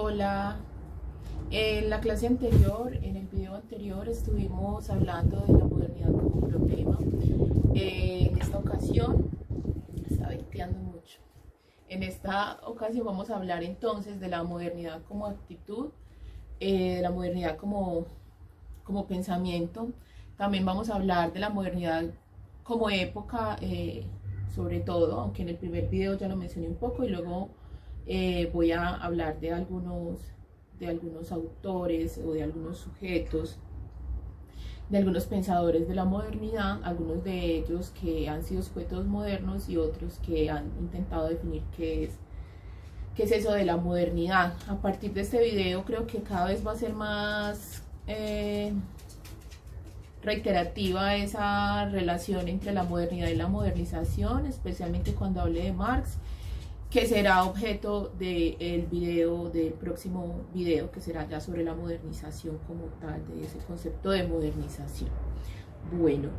Hola, en la clase anterior, en el video anterior, estuvimos hablando de la modernidad como problema. En esta ocasión, está venteando mucho. En esta ocasión vamos a hablar entonces de la modernidad como actitud, de la modernidad como pensamiento. También vamos a hablar de la modernidad como época, sobre todo, aunque en el primer video ya lo mencioné un poco, y luego voy a hablar de algunos autores o de algunos sujetos, de algunos pensadores de la modernidad, algunos de ellos que han sido sujetos modernos y otros que han intentado definir qué es eso de la modernidad. A partir de este video creo que cada vez va a ser más reiterativa esa relación entre la modernidad y la modernización, especialmente cuando hable de Marx, que será objeto del próximo video, que será ya sobre la modernización como tal, de ese concepto de modernización. Bueno,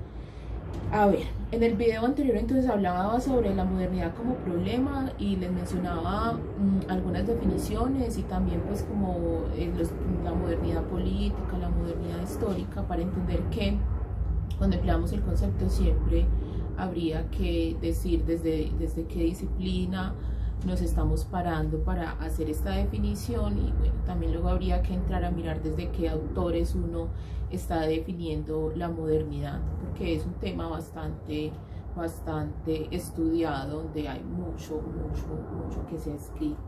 a ver, en el video anterior entonces hablaba sobre la modernidad como problema y les mencionaba algunas definiciones y también pues como la modernidad política, la modernidad histórica, para entender que cuando empleamos el concepto siempre habría que decir desde qué disciplina nos estamos parando para hacer esta definición, y bueno, también luego habría que entrar a mirar desde qué autores uno está definiendo la modernidad, porque es un tema bastante estudiado, donde hay mucho que se ha escrito.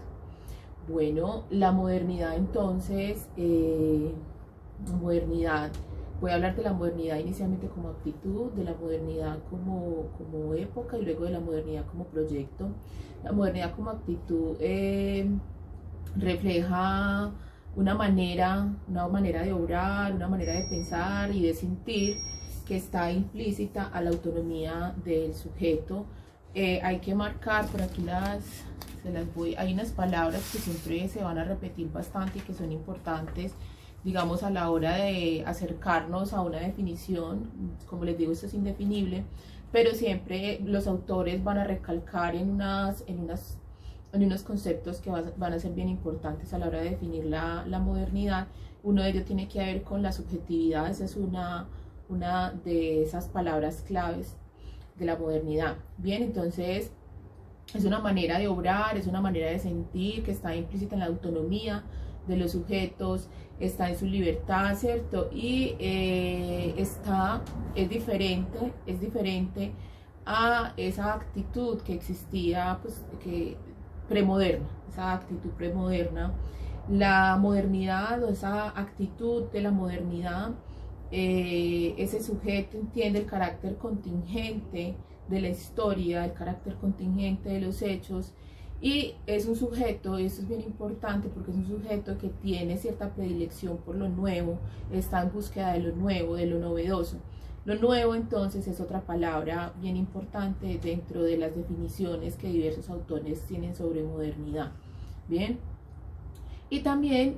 Bueno, la modernidad entonces, voy a hablar de la modernidad inicialmente como actitud, de la modernidad como época y luego de la modernidad como proyecto. La modernidad como actitud refleja una manera de obrar, una manera de pensar y de sentir que está implícita a la autonomía del sujeto. Hay que marcar por aquí hay unas palabras que siempre se van a repetir bastante y que son importantes, digamos, a la hora de acercarnos a una definición. Como les digo, esto es indefinible, pero siempre los autores van a recalcar en unos conceptos que van a ser bien importantes a la hora de definir la modernidad. Uno de ellos tiene que ver con la subjetividad. Esa es una de esas palabras claves de la modernidad. Bien, entonces es una manera de obrar, es una manera de sentir que está implícita en la autonomía de los sujetos, está en su libertad, ¿cierto? Y es diferente a esa actitud que existía, pues, premoderna, esa actitud premoderna. La modernidad, o esa actitud de la modernidad, ese sujeto entiende el carácter contingente de la historia, el carácter contingente de los hechos, y es un sujeto, y esto es bien importante porque es un sujeto que tiene cierta predilección por lo nuevo, está en búsqueda de lo nuevo, de lo novedoso. Lo nuevo entonces es otra palabra bien importante dentro de las definiciones que diversos autores tienen sobre modernidad. Bien, y también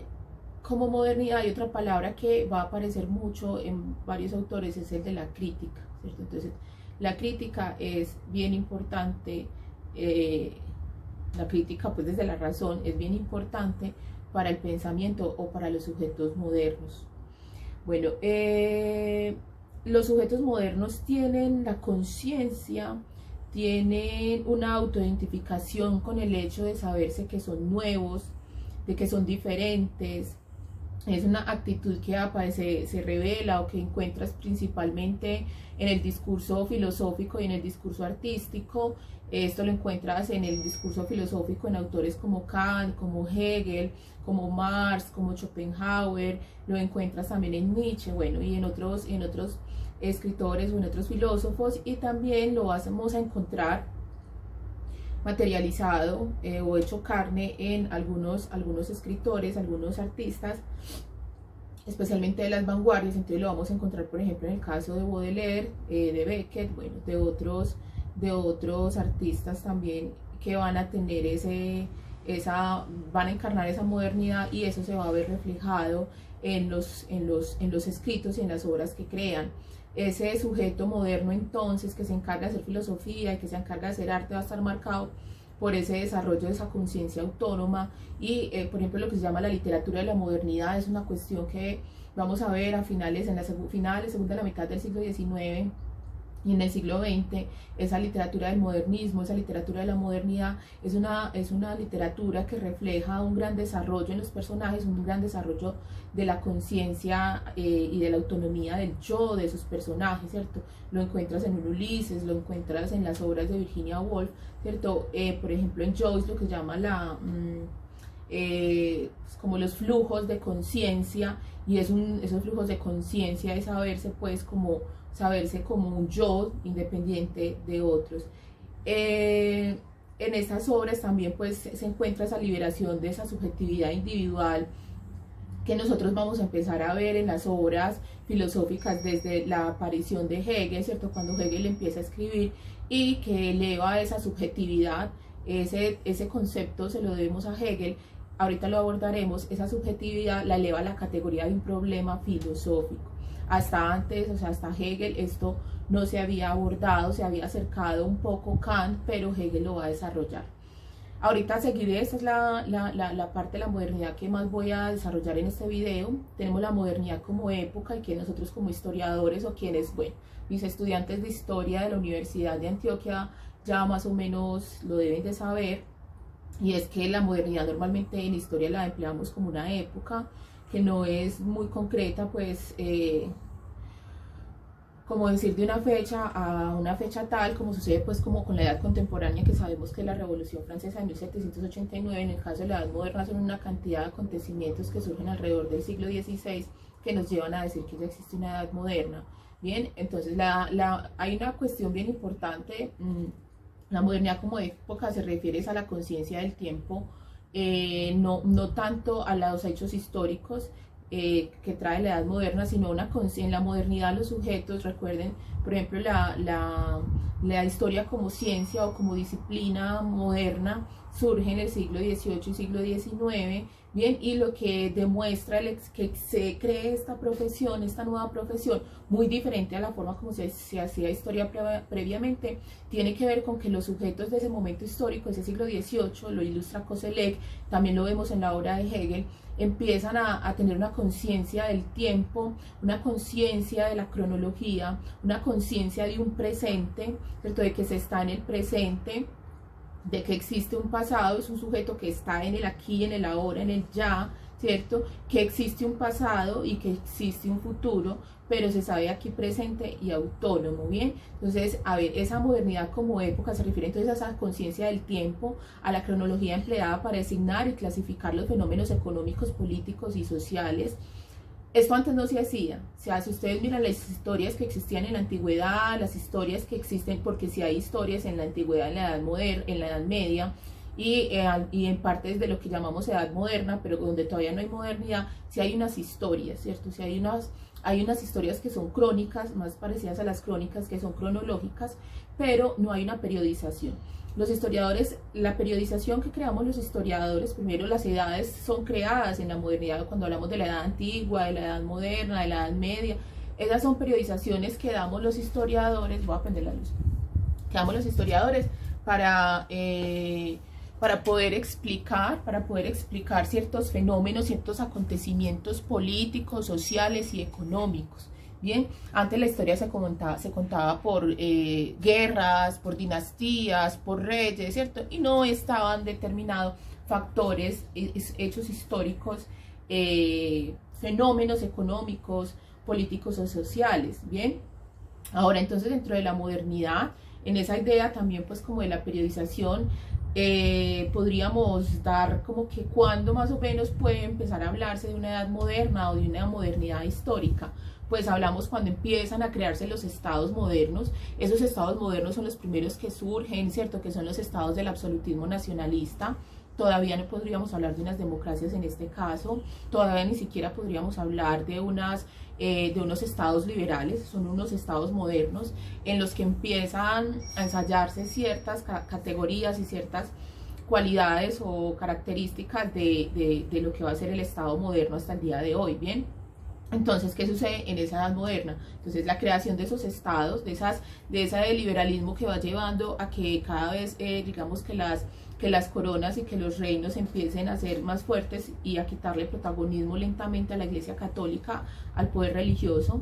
como modernidad hay otra palabra que va a aparecer mucho en varios autores, es el de la crítica, ¿cierto? Entonces la crítica es bien importante, la crítica pues desde la razón es bien importante para el pensamiento o para los sujetos modernos. Bueno, los sujetos modernos tienen la conciencia, tienen una autoidentificación con el hecho de saberse que son nuevos, de que son diferentes. Es una actitud que se revela o que encuentras principalmente en el discurso filosófico y en el discurso artístico. Esto lo encuentras en el discurso filosófico en autores como Kant, como Hegel, como Marx, como Schopenhauer. Lo encuentras también en Nietzsche, bueno, y en otros escritores o en otros filósofos, y también lo vamos a encontrar materializado o hecho carne en algunos escritores, algunos artistas, especialmente de las vanguardias. Entonces lo vamos a encontrar, por ejemplo, en el caso de Baudelaire, de Beckett, bueno, de otros artistas también que van a tener van a encarnar esa modernidad, y eso se va a ver reflejado en los escritos y en las obras que crean. Ese sujeto moderno entonces que se encarga de hacer filosofía y que se encarga de hacer arte va a estar marcado por ese desarrollo de esa conciencia autónoma. Y por ejemplo, lo que se llama la literatura de la modernidad es una cuestión que vamos a ver a finales, segunda mitad del siglo XIX y en el siglo XX. Esa literatura del modernismo, esa literatura de la modernidad es una literatura que refleja un gran desarrollo en los personajes, un gran desarrollo de la conciencia y de la autonomía del yo de esos personajes, ¿cierto? Lo encuentras en un Ulises, lo encuentras en las obras de Virginia Woolf, ¿cierto? Por ejemplo, en Joyce lo que llama como los flujos de conciencia, y esos flujos de conciencia es saberse como un yo independiente de otros. En estas obras también pues se encuentra esa liberación de esa subjetividad individual que nosotros vamos a empezar a ver en las obras filosóficas desde la aparición de Hegel, ¿cierto? Cuando Hegel empieza a escribir y que eleva esa subjetividad, ese concepto se lo debemos a Hegel. Ahorita lo abordaremos. Esa subjetividad la eleva a la categoría de un problema filosófico. Hasta antes, o sea, hasta Hegel, esto no se había abordado, se había acercado un poco Kant, pero Hegel lo va a desarrollar. Ahorita seguiré, esta es la parte de la modernidad que más voy a desarrollar en este video. Tenemos la modernidad como época, y que nosotros como historiadores, o quienes, bueno, mis estudiantes de historia de la Universidad de Antioquia ya más o menos lo deben de saber, y es que la modernidad normalmente en historia la empleamos como una época que no es muy concreta, pues como decir de una fecha a una fecha tal, como sucede pues como con la edad contemporánea, que sabemos que la Revolución Francesa de 1789, en el caso de la edad moderna, son una cantidad de acontecimientos que surgen alrededor del siglo XVI que nos llevan a decir que ya existe una edad moderna. Bien, entonces hay una cuestión bien importante. La modernidad como época se refiere a la conciencia del tiempo, no tanto a los hechos históricos que trae la edad moderna, sino en la modernidad los sujetos, recuerden, por ejemplo, la historia como ciencia o como disciplina moderna surge en el siglo XVIII y siglo XIX, bien, y lo que demuestra que se cree esta profesión, esta nueva profesión, muy diferente a la forma como se hacía historia previamente, tiene que ver con que los sujetos de ese momento histórico, ese siglo XVIII, lo ilustra Koselleck, también lo vemos en la obra de Hegel, empiezan a tener una conciencia del tiempo, una conciencia de la cronología, una conciencia de un presente, ¿cierto? De que se está en el presente, de que existe un pasado, es un sujeto que está en el aquí, en el ahora, en el ya, ¿cierto? Que existe un pasado y que existe un futuro, pero se sabe aquí presente y autónomo, ¿bien? Entonces, a ver, esa modernidad como época se refiere entonces a esa conciencia del tiempo, a la cronología empleada para designar y clasificar los fenómenos económicos, políticos y sociales. Esto antes no se hacía. O sea, si ustedes miran las historias que existían en la antigüedad, las historias que existen, porque si hay historias en la antigüedad, en la edad moderna, en la edad media, y en partes de lo que llamamos edad moderna, pero donde todavía no hay modernidad, sí hay unas historias, ¿cierto? Sí hay unas historias que son crónicas, más parecidas a las crónicas, que son cronológicas, pero no hay una periodización. Los historiadores, la periodización que creamos los historiadores, primero las edades son creadas en la modernidad, cuando hablamos de la edad antigua, de la edad moderna, de la edad media, esas son periodizaciones que damos los historiadores, voy a prender la luz, que damos los historiadores para poder explicar ciertos fenómenos, ciertos acontecimientos políticos, sociales y económicos. Bien, antes la historia se contaba por guerras, por dinastías, por reyes, ¿cierto? Y no estaban determinados factores, hechos históricos, fenómenos económicos, políticos o sociales, ¿bien? Ahora, entonces, dentro de la modernidad, en esa idea también, pues, como de la periodización, podríamos dar como que cuándo más o menos puede empezar a hablarse de una edad moderna o de una modernidad histórica. Pues hablamos cuando empiezan a crearse los estados modernos. Esos estados modernos son los primeros que surgen, ¿cierto? Que son los estados del absolutismo nacionalista. Todavía no podríamos hablar de unas democracias en este caso, todavía ni siquiera podríamos hablar de unos estados liberales, son unos estados modernos en los que empiezan a ensayarse ciertas categorías y ciertas cualidades o características de lo que va a ser el estado moderno hasta el día de hoy, ¿bien? Entonces, ¿qué sucede en esa edad moderna? Entonces, la creación de esos estados, de ese liberalismo que va llevando a que cada vez, digamos que que las coronas y que los reinos empiecen a ser más fuertes y a quitarle protagonismo lentamente a la Iglesia Católica, al poder religioso.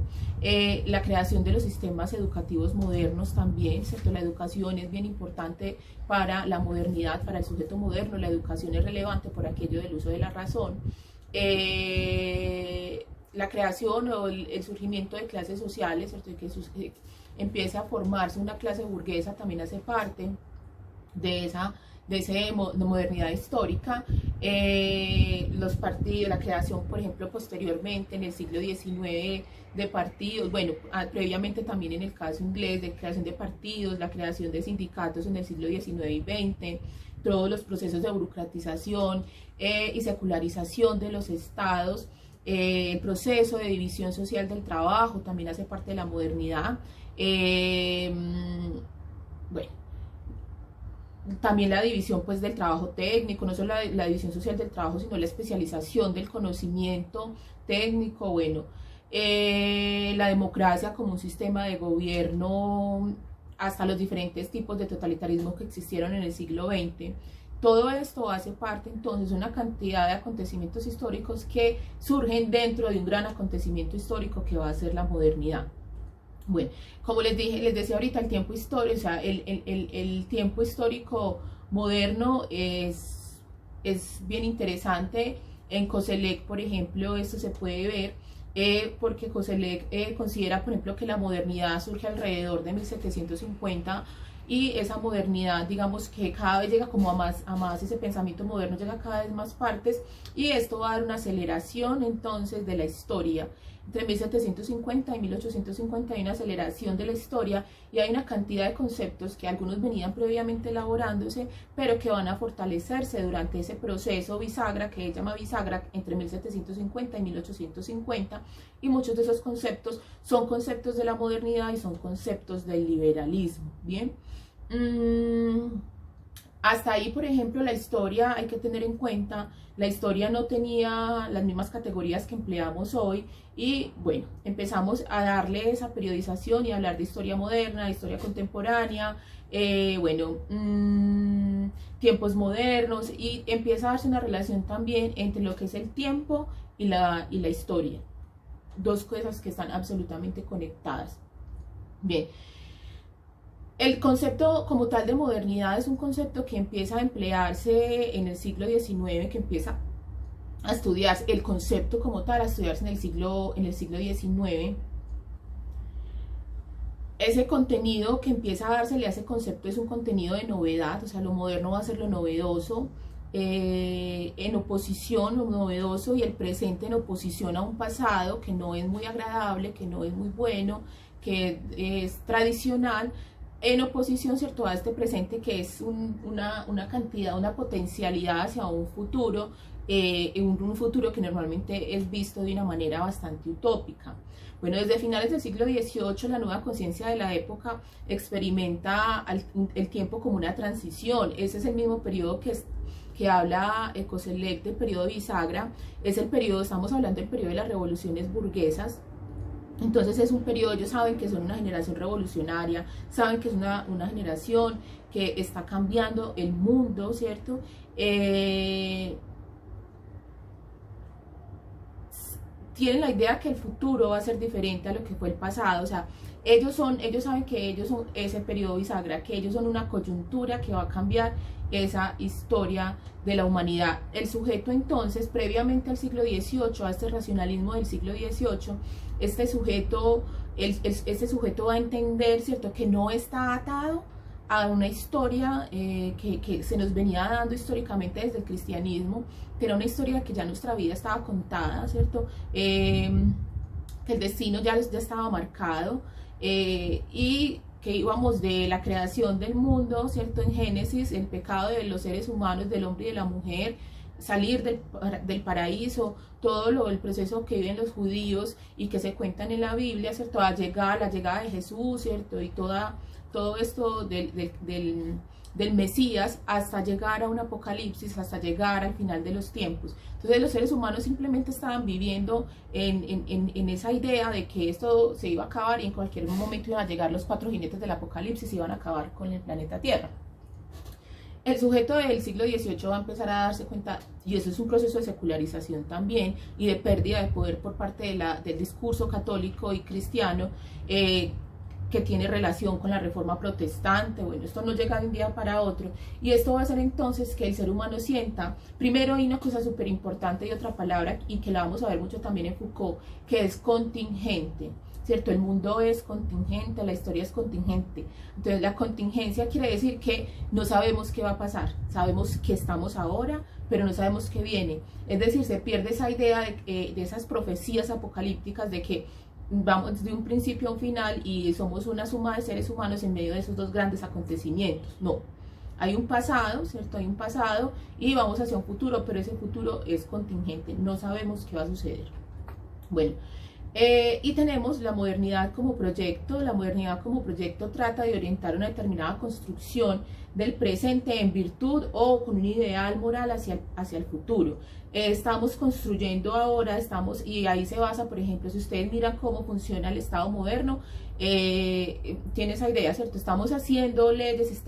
La creación de los sistemas educativos modernos también, ¿cierto? La educación es bien importante para la modernidad, para el sujeto moderno. La educación es relevante por aquello del uso de la razón. La creación o el surgimiento de clases sociales, ¿cierto? Y que empiece a formarse una clase burguesa también hace parte de esa modernidad histórica. Los partidos, la creación, por ejemplo, posteriormente en el siglo XIX de partidos, bueno, previamente también en el caso inglés de creación de partidos, la creación de sindicatos en el siglo XIX y XX, todos los procesos de burocratización y secularización de los estados, el proceso de división social del trabajo también hace parte de la modernidad. Bueno, también la división pues del trabajo técnico, no solo la división social del trabajo, sino la especialización del conocimiento técnico. Bueno, la democracia como un sistema de gobierno, hasta los diferentes tipos de totalitarismo que existieron en el siglo XX. Todo esto hace parte entonces de una cantidad de acontecimientos históricos que surgen dentro de un gran acontecimiento histórico que va a ser la modernidad. Bueno, como les decía ahorita, el tiempo histórico, o sea, el tiempo histórico moderno es bien interesante. En Koselleck, por ejemplo, esto se puede ver, porque Koselleck considera, por ejemplo, que la modernidad surge alrededor de 1750, y esa modernidad, digamos que cada vez llega como a más, ese pensamiento moderno llega a cada vez más partes, y esto va a dar una aceleración entonces de la historia. Entre 1750 y 1850 hay una aceleración de la historia, y hay una cantidad de conceptos que algunos venían previamente elaborándose, pero que van a fortalecerse durante ese proceso bisagra, que él llama bisagra, entre 1750 y 1850, y muchos de esos conceptos son conceptos de la modernidad y son conceptos del liberalismo. Bien. Hasta ahí, por ejemplo, la historia, hay que tener en cuenta, la historia no tenía las mismas categorías que empleamos hoy, y bueno, empezamos a darle esa periodización y a hablar de historia moderna, de historia contemporánea, tiempos modernos, y empieza a darse una relación también entre lo que es el tiempo y la historia. Dos cosas que están absolutamente conectadas. Bien. El concepto como tal de modernidad es un concepto que empieza a emplearse en el siglo XIX, que empieza a estudiarse, el concepto como tal, a estudiarse en el siglo XIX. Ese contenido que empieza a dársele a ese concepto es un contenido de novedad, o sea, lo moderno va a ser lo novedoso, en oposición, lo novedoso, y el presente en oposición a un pasado que no es muy agradable, que no es muy bueno, que es tradicional, en oposición, ¿cierto?, a este presente que es una cantidad, una potencialidad hacia un futuro, un futuro que normalmente es visto de una manera bastante utópica. Bueno, desde finales del siglo XVIII, la nueva conciencia de la época experimenta el tiempo como una transición. Ese es el mismo periodo que habla Koselleck del periodo bisagra. Es el periodo, estamos hablando del periodo de las revoluciones burguesas. Entonces es un periodo, ellos saben que son una generación revolucionaria, saben que es una generación que está cambiando el mundo, ¿cierto? Tienen la idea que el futuro va a ser diferente a lo que fue el pasado, o sea, ellos saben que ellos son ese periodo bisagra, que ellos son una coyuntura que va a cambiar esa historia de la humanidad. El sujeto entonces, previamente al siglo XVIII, a este racionalismo del siglo XVIII, este sujeto va a entender, ¿cierto?, que no está atado a una historia que se nos venía dando históricamente desde el cristianismo, que era una historia que ya nuestra vida estaba contada, ¿cierto?, que el destino ya estaba marcado, y que íbamos de la creación del mundo, ¿cierto?, en Génesis, el pecado de los seres humanos, del hombre y de la mujer, salir del paraíso, todo el proceso que viven los judíos y que se cuentan en la Biblia, ¿cierto?, la llegada de Jesús, ¿cierto?, y todo esto del Mesías, hasta llegar a un apocalipsis, hasta llegar al final de los tiempos. Entonces los seres humanos simplemente estaban viviendo en esa idea de que esto se iba a acabar, y en cualquier momento iban a llegar los 4 jinetes del apocalipsis y iban a acabar con el planeta Tierra. el sujeto del siglo XVIII va a empezar a darse cuenta, y eso es un proceso de secularización también, y de pérdida de poder por parte del discurso católico y cristiano, que tiene relación con la reforma protestante. Bueno, esto no llega de un día para otro, y esto va a hacer entonces que el ser humano sienta, primero hay una cosa súper importante y otra palabra, y que la vamos a ver mucho también en Foucault, que es contingente, ¿cierto? El mundo es contingente, la historia es contingente. Entonces la contingencia quiere decir que no sabemos qué va a pasar, sabemos que estamos ahora, pero no sabemos qué viene. Es decir, se pierde esa idea de esas profecías apocalípticas de que vamos de un principio a un final y somos una suma de seres humanos en medio de esos dos grandes acontecimientos. No, hay un pasado, ¿cierto? Hay un pasado y vamos hacia un futuro, pero ese futuro es contingente, no sabemos qué va a suceder. Bueno, y tenemos la modernidad como proyecto. La modernidad como proyecto trata de orientar una determinada construcción del presente en virtud o con un ideal moral hacia el futuro. Estamos construyendo ahora, y ahí se basa, por ejemplo, si ustedes miran cómo funciona el Estado moderno, tiene esa idea, ¿cierto? Estamos haciendo leyes,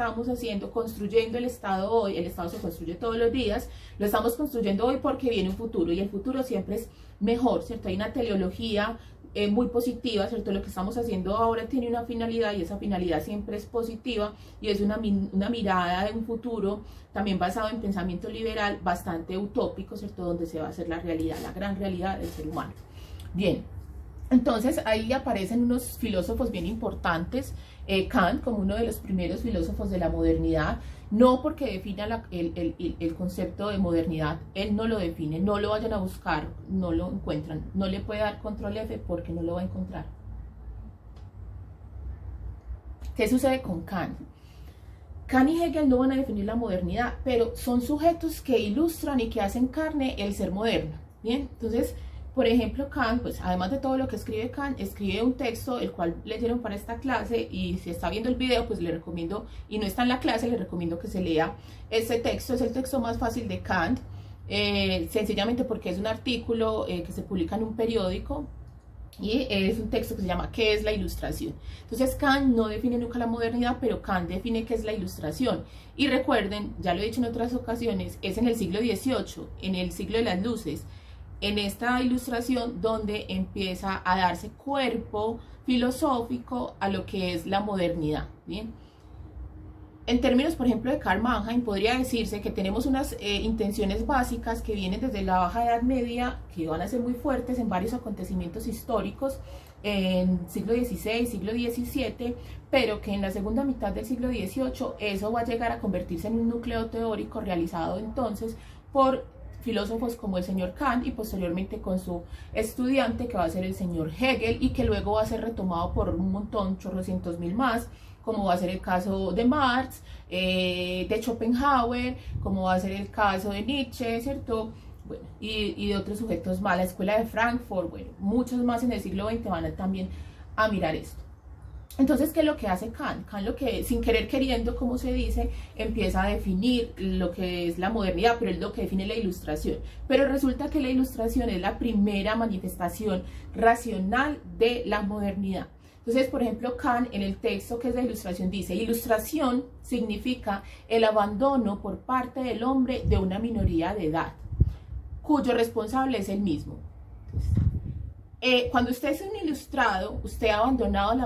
construyendo el Estado hoy. El Estado se construye todos los días, lo estamos construyendo hoy porque viene un futuro, y el futuro siempre es mejor, ¿cierto? Hay una teleología muy positiva, ¿cierto? Lo que estamos haciendo ahora tiene una finalidad, y esa finalidad siempre es positiva, y es una mirada de un futuro también basado en pensamiento liberal, bastante utópico, ¿cierto? Donde se va a hacer la realidad, la gran realidad del ser humano. Bien, entonces ahí aparecen unos filósofos bien importantes, Kant como uno de los primeros filósofos de la modernidad, no porque defina el concepto de modernidad, él no lo define, no lo vayan a buscar, no lo encuentran, no le puede dar control F porque no lo va a encontrar. ¿Qué sucede con Kant? Kant y Hegel no van a definir la modernidad, pero son sujetos que ilustran y que hacen carne el ser moderno. Bien, entonces, por ejemplo, Kant, pues además de todo lo que escribe Kant, escribe un texto el cual leyeron para esta clase, y si está viendo el video, pues le recomiendo, y no está en la clase, le recomiendo que se lea este texto. Es el texto más fácil de Kant, sencillamente porque es un artículo que se publica en un periódico, y es un texto que se llama ¿Qué es la ilustración? Entonces Kant no define nunca la modernidad, pero Kant define qué es la ilustración. Y recuerden, ya lo he dicho en otras ocasiones, es en el siglo XVIII, en el siglo de las luces, en esta ilustración donde empieza a darse cuerpo filosófico a lo que es la modernidad. Bien, en términos, por ejemplo, de Karl Mannheim, podría decirse que tenemos unas intenciones básicas que vienen desde la Baja Edad Media, que van a ser muy fuertes en varios acontecimientos históricos en siglo XVI, siglo XVII, pero que en la segunda mitad del siglo XVIII eso va a llegar a convertirse en un núcleo teórico realizado entonces por filósofos como el señor Kant, y posteriormente con su estudiante, que va a ser el señor Hegel, y que luego va a ser retomado por un montón, chorrocientos mil más, como va a ser el caso de Marx, de Schopenhauer, como va a ser el caso de Nietzsche, ¿cierto? Bueno, y de otros sujetos más, la escuela de Frankfurt, bueno, muchos más en el siglo XX van también a mirar esto. Entonces, ¿qué es lo que hace Kant? Kant, lo que, sin querer queriendo, como se dice, empieza a definir lo que es la modernidad, pero es lo que define la ilustración. Pero resulta que la ilustración es la primera manifestación racional de la modernidad. Entonces, por ejemplo, Kant en el texto que es la ilustración dice: ilustración significa el abandono por parte del hombre de una minoría de edad, cuyo responsable es el mismo. Entonces, cuando usted es un ilustrado, usted ha abandonado la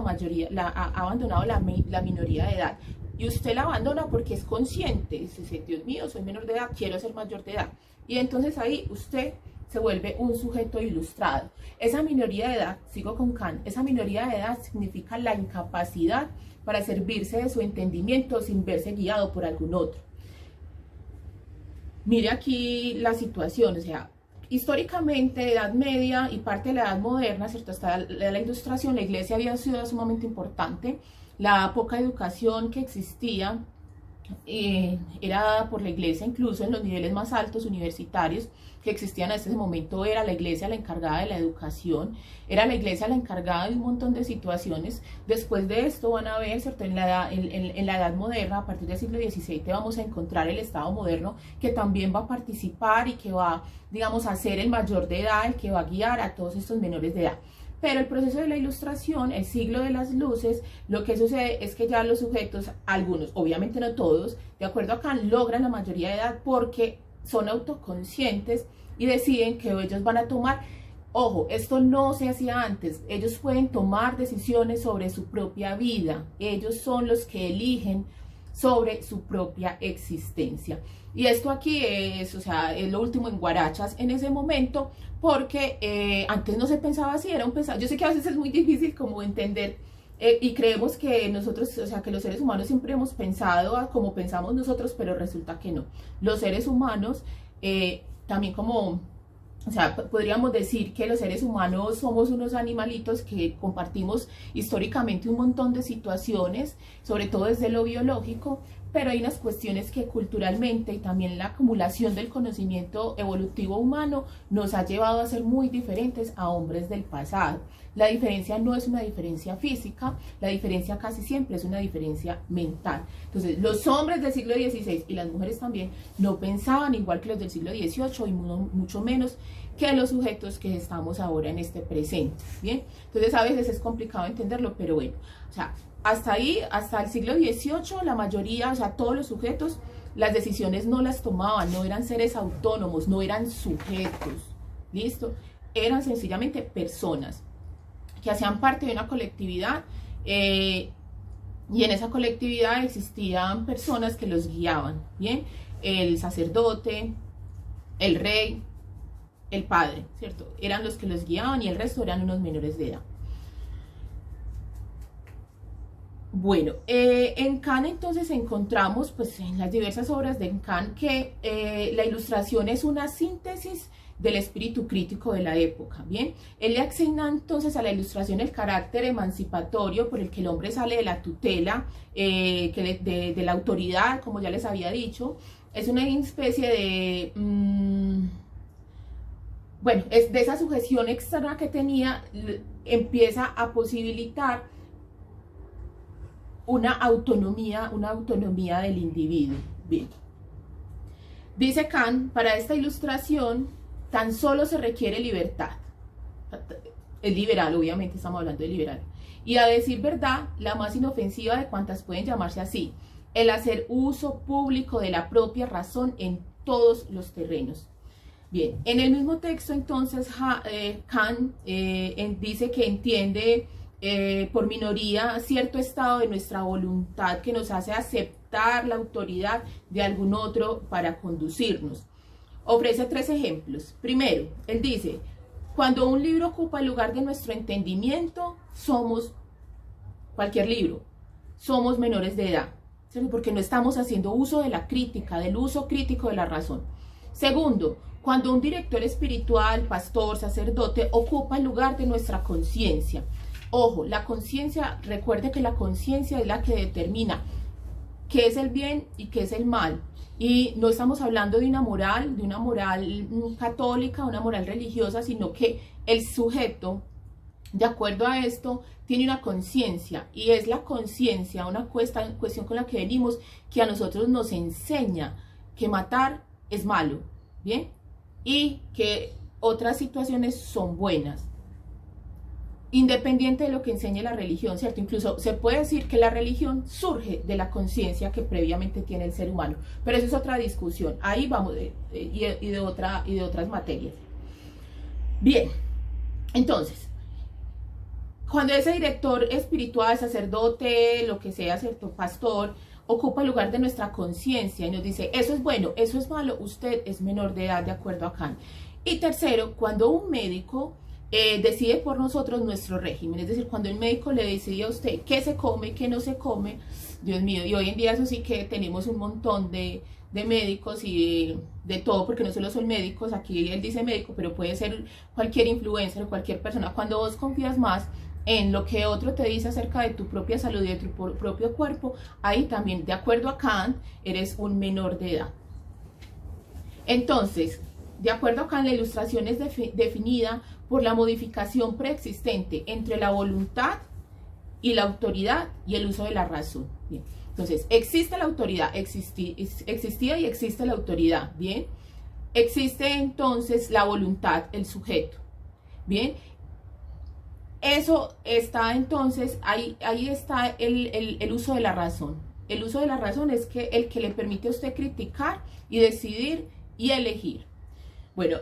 minoría de edad, y usted la abandona porque es consciente, dice: Dios mío, soy menor de edad, quiero ser mayor de edad. Y entonces ahí usted se vuelve un sujeto ilustrado. Esa minoría de edad, sigo con Kant, esa minoría de edad significa la incapacidad para servirse de su entendimiento sin verse guiado por algún otro. Mire aquí la situación, o sea, históricamente, Edad Media y parte de la Edad Moderna, ¿cierto? Hasta la Ilustración, la Iglesia había sido sumamente importante. La poca educación que existía era dada por la Iglesia, incluso en los niveles más altos universitarios que existían en ese momento. Era la Iglesia la encargada de la educación, era la Iglesia la encargada de un montón de situaciones. Después de esto van a ver, ¿cierto? En la Edad Moderna, a partir del siglo XVII, vamos a encontrar el Estado moderno, que también va a participar y que va, digamos, a ser el mayor de edad, el que va a guiar a todos estos menores de edad. Pero el proceso de la Ilustración, el siglo de las luces, lo que sucede es que ya los sujetos, algunos, obviamente no todos, de acuerdo a Kant, logran la mayoría de edad porque son autoconscientes y deciden que ellos van a tomar, ojo, esto no se hacía antes, ellos pueden tomar decisiones sobre su propia vida, ellos son los que eligen sobre su propia existencia. Y esto aquí es, o sea, es lo último en guarachas en ese momento, porque antes no se pensaba así, era un pensar. Yo sé que a veces es muy difícil como entender y creemos que nosotros, o sea, que los seres humanos siempre hemos pensado como pensamos nosotros, pero resulta que no. Los seres humanos también como... O sea, podríamos decir que los seres humanos somos unos animalitos que compartimos históricamente un montón de situaciones, sobre todo desde lo biológico, pero hay unas cuestiones que culturalmente y también la acumulación del conocimiento evolutivo humano nos ha llevado a ser muy diferentes a hombres del pasado. La diferencia no es una diferencia física, la diferencia casi siempre es una diferencia mental. Entonces, los hombres del siglo XVI y las mujeres también no pensaban igual que los del siglo XVIII y mucho menos que los sujetos que estamos ahora en este presente, ¿bien? Entonces, a veces es complicado entenderlo, pero bueno, o sea, hasta ahí, hasta el siglo XVIII, la mayoría, o sea, todos los sujetos, las decisiones no las tomaban, no eran seres autónomos, no eran sujetos, ¿listo? Eran sencillamente personas que hacían parte de una colectividad y en esa colectividad existían personas que los guiaban, ¿bien? El sacerdote, el rey, el padre, ¿cierto? Eran los que los guiaban y el resto eran unos menores de edad. Bueno, en Kant entonces encontramos, pues en las diversas obras de Kant, que la Ilustración es una síntesis del espíritu crítico de la época, ¿bien? Él le asigna entonces a la Ilustración el carácter emancipatorio por el que el hombre sale de la tutela, de la autoridad, como ya les había dicho. Es una especie de... bueno, es de esa sujeción externa que tenía, empieza a posibilitar una autonomía del individuo. Bien. Dice Kant, para esta Ilustración tan solo se requiere libertad. Es liberal, obviamente estamos hablando de liberal. Y a decir verdad, la más inofensiva de cuantas pueden llamarse así, el hacer uso público de la propia razón en todos los terrenos. Bien, en el mismo texto entonces Kant dice que entiende por minoría cierto estado de nuestra voluntad que nos hace aceptar la autoridad de algún otro para conducirnos. Ofrece 3 ejemplos. Primero, él dice, cuando un libro ocupa el lugar de nuestro entendimiento, somos, cualquier libro, somos menores de edad, ¿cierto? Porque no estamos haciendo uso de la crítica, del uso crítico de la razón. Segundo, cuando un director espiritual, pastor, sacerdote, ocupa el lugar de nuestra conciencia. Ojo, la conciencia, recuerde que la conciencia es la que determina qué es el bien y qué es el mal. Y no estamos hablando de una moral católica, una moral religiosa, sino que el sujeto, de acuerdo a esto, tiene una conciencia. Y es la conciencia, una cuestión con la que venimos, que a nosotros nos enseña que matar es malo, ¿bien? Y que otras situaciones son buenas, independiente de lo que enseñe la religión, ¿cierto? Incluso se puede decir que la religión surge de la conciencia que previamente tiene el ser humano, pero eso es otra discusión, ahí vamos, y de otras materias. Bien, entonces, cuando ese director espiritual, sacerdote, lo que sea, ¿cierto? Pastor, ocupa el lugar de nuestra conciencia y nos dice, eso es bueno, eso es malo, usted es menor de edad de acuerdo a Kant. Y tercero, cuando un médico decide por nosotros nuestro régimen, es decir, cuando el médico le decide a usted qué se come, qué no se come, Dios mío, y hoy en día eso sí que tenemos un montón de médicos y de todo, porque no solo son médicos, aquí él dice médico, pero puede ser cualquier influencer, cualquier persona, cuando vos confías más en lo que otro te dice acerca de tu propia salud y de tu propio cuerpo, ahí también, de acuerdo a Kant, eres un menor de edad. Entonces, de acuerdo a Kant, la Ilustración es definida por la modificación preexistente entre la voluntad y la autoridad y el uso de la razón. Bien. Entonces, existe la autoridad, existía y existe la autoridad, ¿bien? Existe entonces la voluntad, el sujeto, ¿bien? eso está entonces, ahí está el uso de la razón. El uso de la razón es que el que le permite a usted criticar y decidir y elegir. Bueno,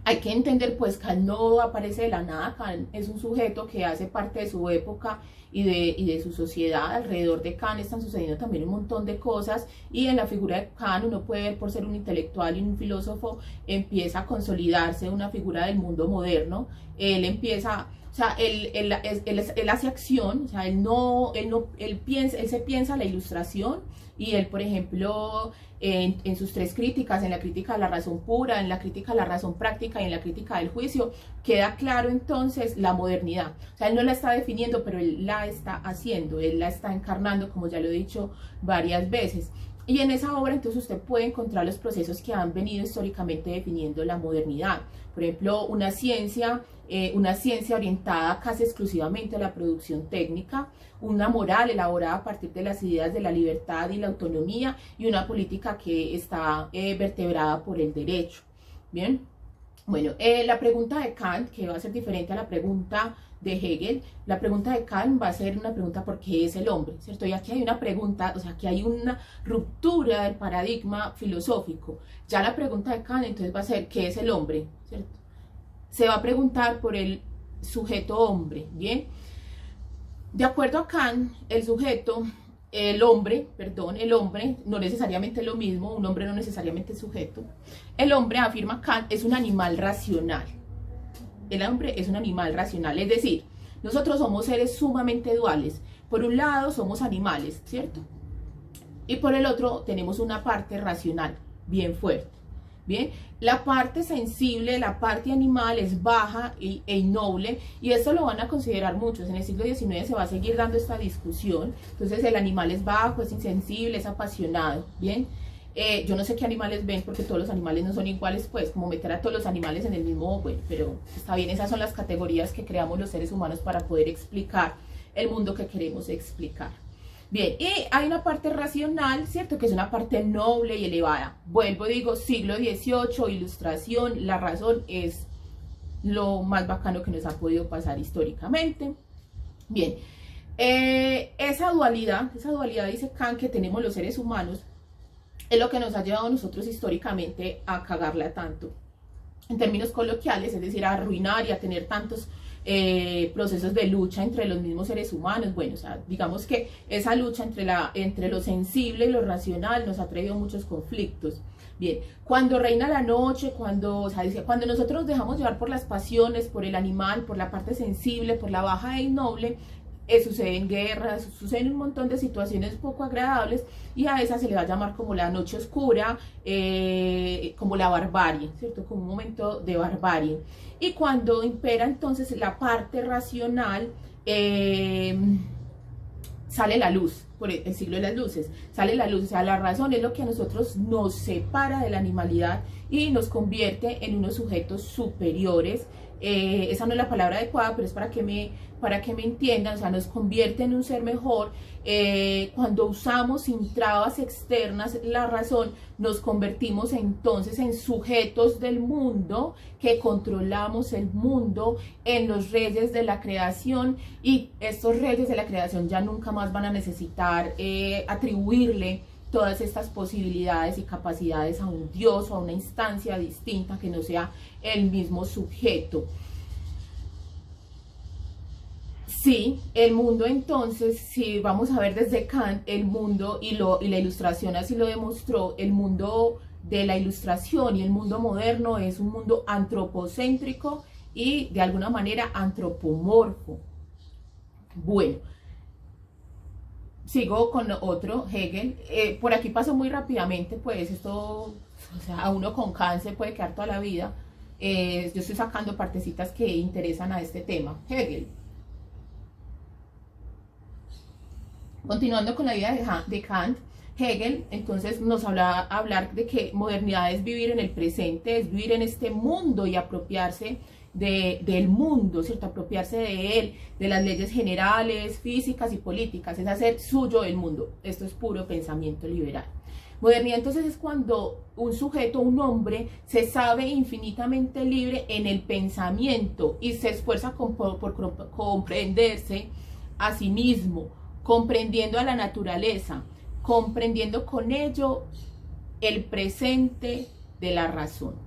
hay que entender pues que Kant no aparece de la nada. Kant es un sujeto que hace parte de su época y de su sociedad. Alrededor de Kant están sucediendo también un montón de cosas, y en la figura de Kant uno puede ver, por ser un intelectual y un filósofo, empieza a consolidarse una figura del mundo moderno. Él empieza, o sea, él hace acción, o sea, él se piensa la ilustración, y él, por ejemplo, en sus tres críticas, en la crítica de la razón pura, en la crítica de la razón práctica y en la crítica del juicio, queda claro entonces la modernidad. O sea, él no la está definiendo, pero él la está haciendo, él la está encarnando, como ya lo he dicho varias veces. Y en esa obra entonces usted puede encontrar los procesos que han venido históricamente definiendo la modernidad. Por ejemplo, una ciencia orientada casi exclusivamente a la producción técnica, una moral elaborada a partir de las ideas de la libertad y la autonomía, y una política que está vertebrada por el derecho. Bien, bueno, la pregunta de Kant, que va a ser diferente a la pregunta de Hegel, la pregunta de Kant va a ser una pregunta: ¿por qué es el hombre? ¿Cierto? Y aquí hay una pregunta, o sea, aquí hay una ruptura del paradigma filosófico. Ya la pregunta de Kant entonces va a ser: ¿qué es el hombre? ¿Cierto? Se va a preguntar por el sujeto hombre, ¿bien? De acuerdo a Kant, el hombre, no necesariamente lo mismo, un hombre no necesariamente es sujeto. El hombre, afirma Kant, es un animal racional. El hombre es un animal racional, es decir, nosotros somos seres sumamente duales. Por un lado somos animales, ¿cierto? Y por el otro tenemos una parte racional, bien fuerte. Bien, la parte sensible, la parte animal es baja e innoble, y esto lo van a considerar muchos. En el siglo XIX se va a seguir dando esta discusión. Entonces el animal es bajo, es insensible, es apasionado. Bien, yo no sé qué animales ven, porque todos los animales no son iguales, pues como meter a todos los animales en el mismo, bueno, pero está bien, esas son las categorías que creamos los seres humanos para poder explicar el mundo que queremos explicar. Bien, y hay una parte racional, ¿cierto? Que es una parte noble y elevada. Vuelvo, digo, siglo XVIII, ilustración, la razón es lo más bacano que nos ha podido pasar históricamente. Bien, esa dualidad dice Kant que tenemos los seres humanos, es lo que nos ha llevado a nosotros históricamente a cagarla tanto. En términos coloquiales, es decir, a arruinar y a tener tantos procesos de lucha entre los mismos seres humanos. Bueno, o sea, digamos que esa lucha entre lo sensible y lo racional nos ha traído muchos conflictos. Bien, cuando reina la noche, cuando nosotros nos dejamos llevar por las pasiones, por el animal, por la parte sensible, por la baja e innoble, suceden guerras, suceden un montón de situaciones poco agradables, y a esa se le va a llamar como la noche oscura, como la barbarie, ¿cierto? Como un momento de barbarie. Y cuando impera entonces la parte racional, sale la luz, por el siglo de las luces, sale la luz. O sea, la razón es lo que a nosotros nos separa de la animalidad y nos convierte en unos sujetos superiores. Esa no es la palabra adecuada, pero es para que me entiendan. O sea, nos convierte en un ser mejor. Cuando usamos sin trabas externas la razón, nos convertimos entonces en sujetos del mundo, que controlamos el mundo, en los reyes de la creación, y estos reyes de la creación ya nunca más van a necesitar atribuirle todas estas posibilidades y capacidades a un Dios o a una instancia distinta que no sea el mismo sujeto. Sí, el mundo entonces, si vamos a ver desde Kant, el mundo y la ilustración así lo demostró, el mundo de la ilustración y el mundo moderno es un mundo antropocéntrico y de alguna manera antropomorfo. Bueno, sigo con otro, Hegel. Por aquí paso muy rápidamente, pues esto, o sea, a uno con Kant se puede quedar toda la vida. Yo estoy sacando partecitas que interesan a este tema. Hegel. Continuando con la idea de Kant, Hegel entonces nos habla hablar de que modernidad es vivir en el presente, es vivir en este mundo y apropiarse del mundo, ¿cierto? Apropiarse de él, de las leyes generales, físicas y políticas, es hacer suyo el mundo. Esto es puro pensamiento liberal. Modernidad entonces es cuando un sujeto, un hombre, se sabe infinitamente libre en el pensamiento y se esfuerza por comprenderse a sí mismo, comprendiendo a la naturaleza, comprendiendo con ello el presente de la razón.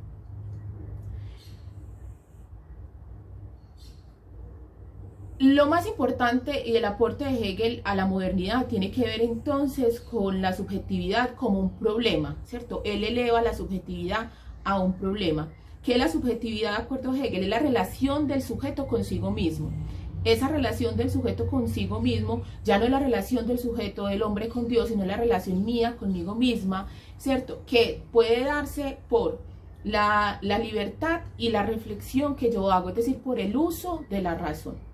Lo más importante y el aporte de Hegel a la modernidad tiene que ver entonces con la subjetividad como un problema, ¿cierto? Él eleva la subjetividad a un problema. ¿Qué es la subjetividad de acuerdo a Hegel? Es la relación del sujeto consigo mismo. Esa relación del sujeto consigo mismo ya no es la relación del sujeto del hombre con Dios, sino la relación mía conmigo misma, ¿cierto? Que puede darse por la libertad y la reflexión que yo hago, es decir, por el uso de la razón.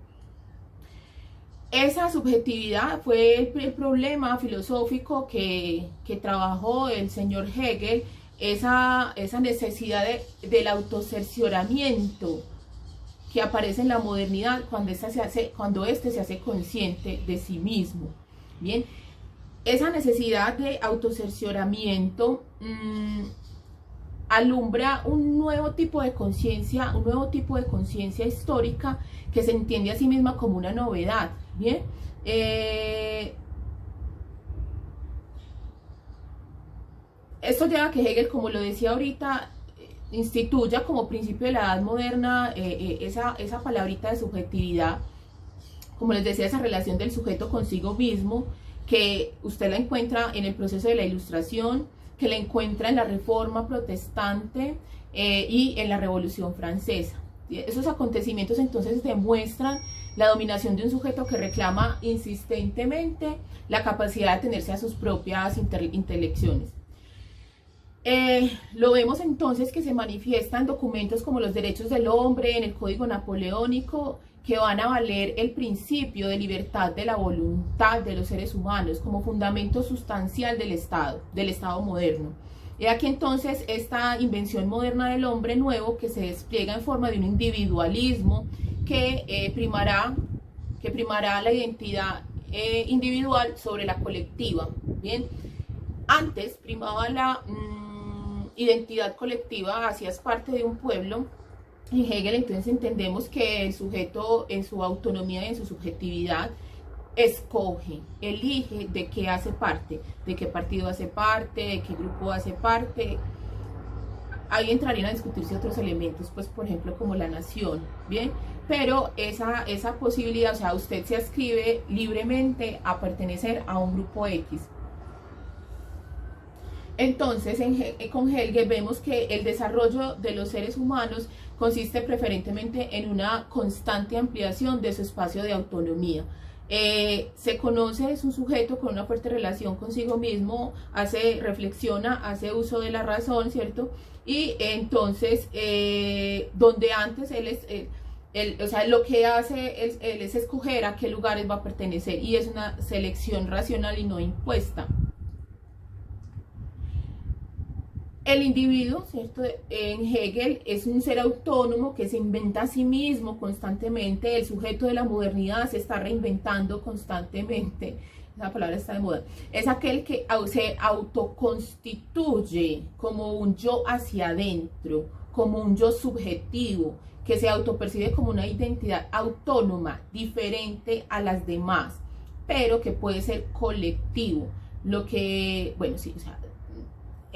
Esa subjetividad fue el problema filosófico que trabajó el señor Hegel, esa necesidad del autocercioramiento que aparece en la modernidad cuando este se hace consciente de sí mismo. Bien, esa necesidad de autocercioramiento alumbra un nuevo tipo de conciencia histórica que se entiende a sí misma como una novedad. Bien, esto lleva a que Hegel, como lo decía ahorita, instituya como principio de la edad moderna esa palabrita de subjetividad, como les decía, esa relación del sujeto consigo mismo, que usted la encuentra en el proceso de la Ilustración, que la encuentra en la Reforma Protestante y en la Revolución Francesa. Esos acontecimientos entonces demuestran la dominación de un sujeto que reclama insistentemente la capacidad de atenerse a sus propias intelecciones. Lo vemos entonces que se manifiesta en documentos como los derechos del hombre, en el Código Napoleónico, que van a valer el principio de libertad de la voluntad de los seres humanos como fundamento sustancial del Estado moderno. He aquí entonces esta invención moderna del hombre nuevo que se despliega en forma de un individualismo que primará la identidad individual sobre la colectiva. Bien, antes primaba la identidad colectiva, hacías parte de un pueblo. En Hegel entonces entendemos que el sujeto en su autonomía y en su subjetividad elige de qué hace parte, de qué partido hace parte, de qué grupo hace parte. Ahí entrarían a discutirse otros elementos, pues por ejemplo como la nación, ¿bien? Pero esa posibilidad, o sea, usted se adscribe libremente a pertenecer a un grupo X. Entonces, con Hegel vemos que el desarrollo de los seres humanos consiste preferentemente en una constante ampliación de su espacio de autonomía. Se conoce, es un sujeto con una fuerte relación consigo mismo, reflexiona, hace uso de la razón, ¿cierto? Y entonces, donde antes o sea, lo que hace él es escoger a qué lugares va a pertenecer, y es una selección racional y no impuesta. El individuo, ¿cierto? En Hegel es un ser autónomo que se inventa a sí mismo constantemente. El sujeto de la modernidad se está reinventando constantemente. Esa palabra está de moda. Es aquel que se autoconstituye como un yo hacia adentro, como un yo subjetivo, que se autopercibe como una identidad autónoma, diferente a las demás, pero que puede ser colectivo. Lo que, bueno, sí, o sea,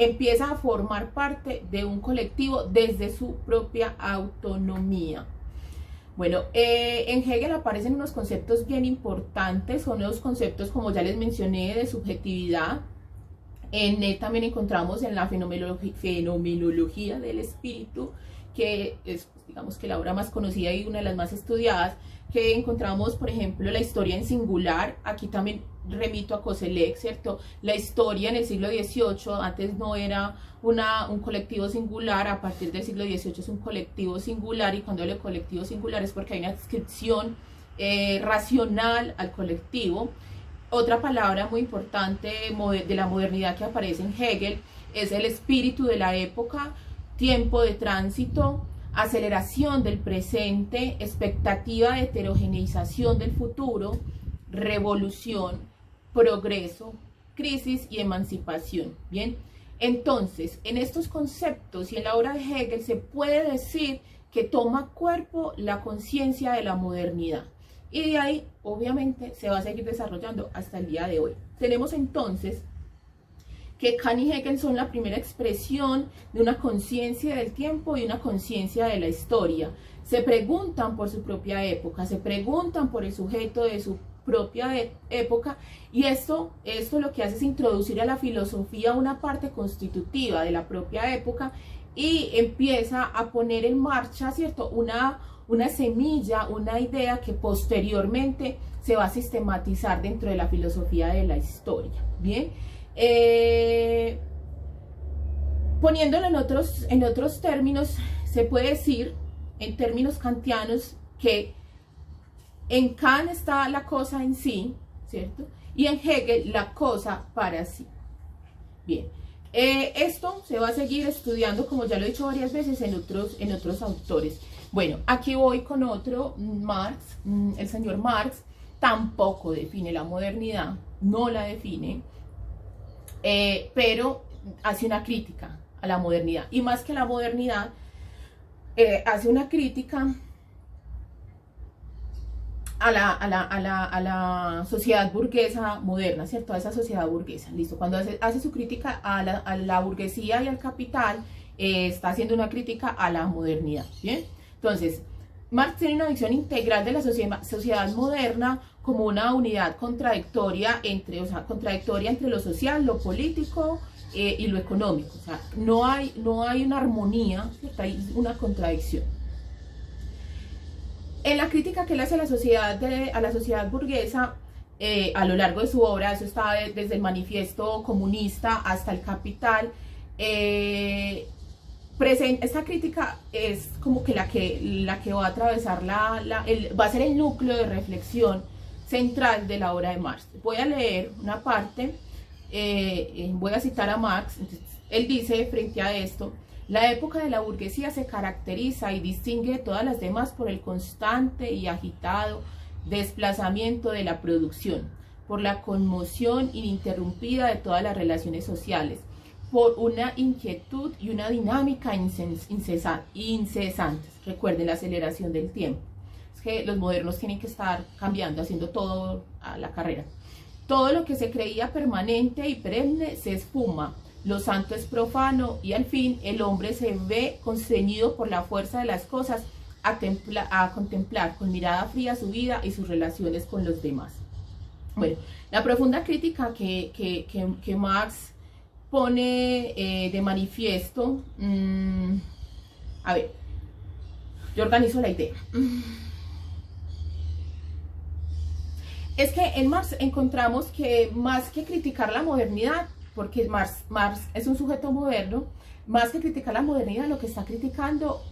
empieza a formar parte de un colectivo desde su propia autonomía. Bueno, en Hegel aparecen unos conceptos bien importantes, son los conceptos, como ya les mencioné, de subjetividad. En él también encontramos en la fenomenología del espíritu, que es, digamos, que la obra más conocida y una de las más estudiadas, que encontramos, por ejemplo, la historia en singular. Aquí también remito a Koselleck, ¿cierto? La historia en el siglo XVIII, antes no era un colectivo singular, a partir del siglo XVIII es un colectivo singular, y cuando hablo de colectivo singular es porque hay una adscripción racional al colectivo. Otra palabra muy importante de la modernidad que aparece en Hegel es el espíritu de la época, tiempo de tránsito, aceleración del presente, expectativa de heterogeneización del futuro, revolución, progreso, crisis y emancipación. Bien, entonces, en estos conceptos y en la obra de Hegel se puede decir que toma cuerpo la conciencia de la modernidad. Y de ahí, obviamente, se va a seguir desarrollando hasta el día de hoy. Tenemos entonces que Kant y Hegel son la primera expresión de una conciencia del tiempo y una conciencia de la historia. Se preguntan por su propia época, se preguntan por el sujeto de su propia época, y esto lo que hace es introducir a la filosofía una parte constitutiva de la propia época y empieza a poner en marcha, ¿cierto?, una semilla, una idea que posteriormente se va a sistematizar dentro de la filosofía de la historia. Bien, poniéndolo en otros términos, se puede decir, en términos kantianos, que en Kant está la cosa en sí, ¿cierto? Y en Hegel la cosa para sí. Bien, esto se va a seguir estudiando, como ya lo he dicho varias veces, en otros autores. Bueno, aquí voy con otro, Marx. El señor Marx tampoco define la modernidad, no la define, pero hace una crítica a la modernidad. Y más que la modernidad, hace una crítica a la sociedad burguesa moderna, ¿cierto? A esa sociedad burguesa, listo. Cuando hace su crítica a la burguesía y al capital, está haciendo una crítica a la modernidad, ¿bien? Entonces, Marx tiene una visión integral de la sociedad moderna como una unidad contradictoria entre lo social, lo político y lo económico. O sea, no hay una armonía, ¿cierto? Hay una contradicción. En la crítica que él hace a la sociedad burguesa, a lo largo de su obra, eso está desde el Manifiesto Comunista hasta el Capital, esta crítica es como que la que va a atravesar va a ser el núcleo de reflexión central de la obra de Marx. Voy a leer una parte, voy a citar a Marx. Entonces, él dice frente a esto: la época de la burguesía se caracteriza y distingue de todas las demás por el constante y agitado desplazamiento de la producción, por la conmoción ininterrumpida de todas las relaciones sociales, por una inquietud y una dinámica incesantes. Recuerden la aceleración del tiempo. Es que los modernos tienen que estar cambiando, haciendo todo a la carrera. Todo lo que se creía permanente y perenne se esfuma. Lo santo es profano y al fin el hombre se ve constreñido por la fuerza de las cosas a contemplar con mirada fría su vida y sus relaciones con los demás. Bueno, la profunda crítica que Marx pone de manifiesto, a ver, yo organizo la idea. Es que en Marx encontramos que más que criticar la modernidad, porque Marx es un sujeto moderno, más que criticar la modernidad, lo que está criticando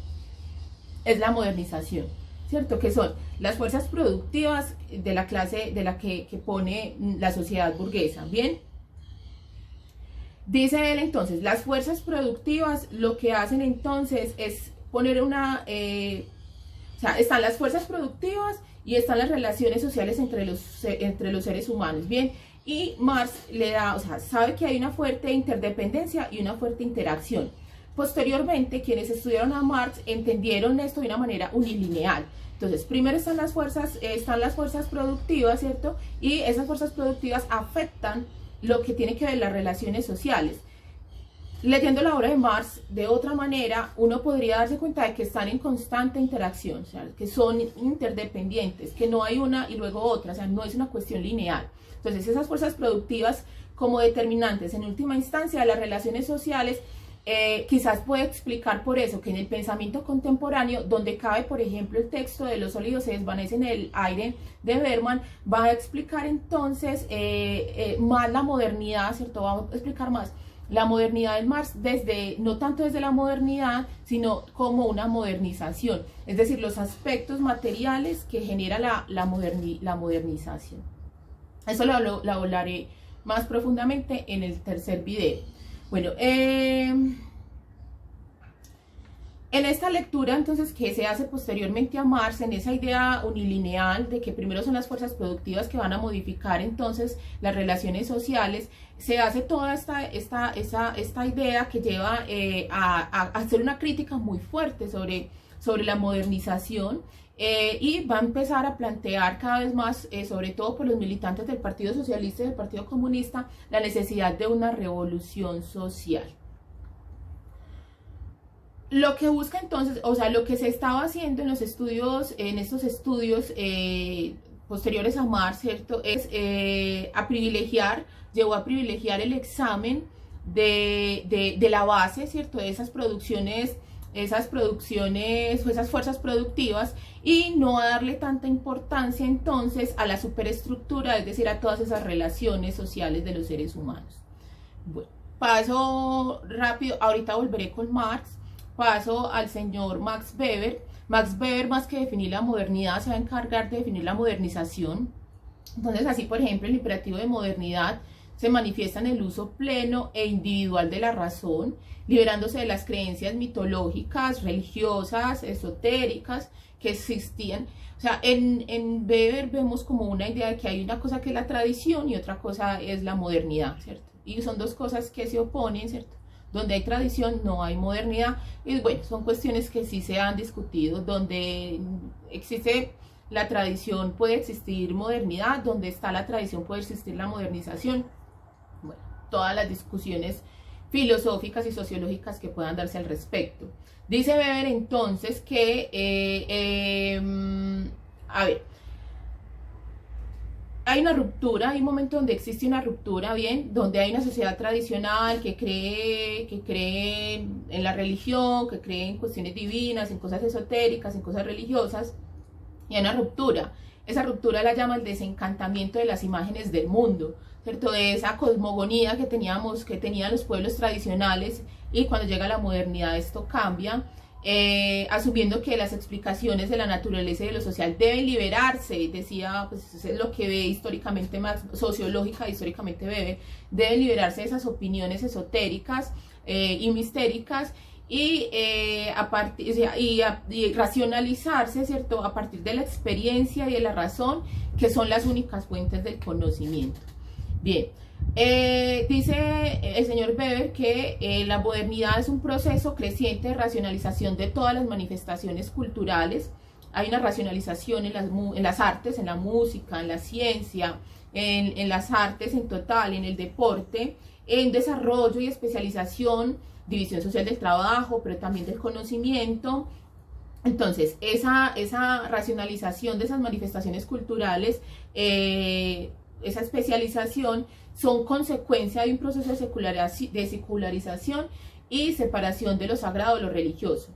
es la modernización, ¿cierto? Que son las fuerzas productivas de la clase de la que pone la sociedad burguesa, ¿bien? Dice él entonces, las fuerzas productivas lo que hacen entonces es poner o sea, están las fuerzas productivas y están las relaciones sociales entre los seres humanos, ¿bien? Y Marx le da, o sea, sabe que hay una fuerte interdependencia y una fuerte interacción. Posteriormente, quienes estudiaron a Marx entendieron esto de una manera unilineal. Entonces, primero están las fuerzas productivas, ¿cierto? Y esas fuerzas productivas afectan lo que tiene que ver las relaciones sociales. Leyendo la obra de Marx de otra manera, uno podría darse cuenta de que están en constante interacción, o sea, que son interdependientes, que no hay una y luego otra, o sea, no es una cuestión lineal. Entonces, esas fuerzas productivas como determinantes en última instancia de las relaciones sociales, quizás puede explicar por eso que en el pensamiento contemporáneo, donde cabe, por ejemplo, el texto de los sólidos se desvanece en el aire de Bergman, va a explicar entonces más la modernidad, ¿cierto? Va a explicar más la modernidad de Marx no tanto desde la modernidad, sino como una modernización, es decir, los aspectos materiales que genera la modernización. Eso lo hablaré más profundamente en el tercer video. Bueno, en En esta lectura, entonces, que se hace posteriormente a Marx, en esa idea unilineal de que primero son las fuerzas productivas que van a modificar entonces las relaciones sociales, se hace toda esta idea que lleva a hacer una crítica muy fuerte sobre la modernización, y va a empezar a plantear cada vez más, sobre todo por los militantes del Partido Socialista y del Partido Comunista, la necesidad de una revolución social. Lo que busca entonces, o sea, lo que se estaba haciendo en los estudios, en estos estudios posteriores a Marx, ¿cierto? Es llevó a privilegiar el examen de la base, ¿cierto? De esas producciones o esas fuerzas productivas, y no a darle tanta importancia entonces a la superestructura, es decir, a todas esas relaciones sociales de los seres humanos. Bueno, paso rápido, ahorita volveré con Marx. Paso al señor Max Weber. Max Weber, más que definir la modernidad, se va a encargar de definir la modernización. Entonces, así, por ejemplo, el imperativo de modernidad se manifiesta en el uso pleno e individual de la razón, liberándose de las creencias mitológicas, religiosas, esotéricas que existían. O sea, en Weber vemos como una idea de que hay una cosa que es la tradición y otra cosa es la modernidad, ¿cierto? Y son dos cosas que se oponen, ¿cierto? Donde hay tradición no hay modernidad, y bueno, son cuestiones que sí se han discutido. Donde existe la tradición puede existir modernidad, donde está la tradición puede existir la modernización. Bueno, todas las discusiones filosóficas y sociológicas que puedan darse al respecto. Dice Weber entonces que, a ver, hay una ruptura, hay un momento donde existe una ruptura, bien, donde hay una sociedad tradicional que cree en la religión, que cree en cuestiones divinas, en cosas esotéricas, en cosas religiosas, y hay una ruptura. Esa ruptura la llama el desencantamiento de las imágenes del mundo, ¿cierto? De esa cosmogonía que tenían los pueblos tradicionales, y cuando llega la modernidad esto cambia. Asumiendo que las explicaciones de la naturaleza y de lo social deben liberarse, decía, pues eso es lo que ve históricamente más sociológica, históricamente Weber, deben liberarse de esas opiniones esotéricas y mistéricas, y racionalizarse, ¿cierto?, a partir de la experiencia y de la razón, que son las únicas fuentes del conocimiento. Bien. Dice el señor Weber que la modernidad es un proceso creciente de racionalización de todas las manifestaciones culturales. Hay una racionalización en las artes, en la música, en la ciencia, en las artes en total, en el deporte, en desarrollo y especialización, división social del trabajo, pero también del conocimiento. Entonces, esa racionalización de esas manifestaciones culturales, esa especialización, son consecuencia de un proceso de secularización y separación de lo sagrado de lo religioso.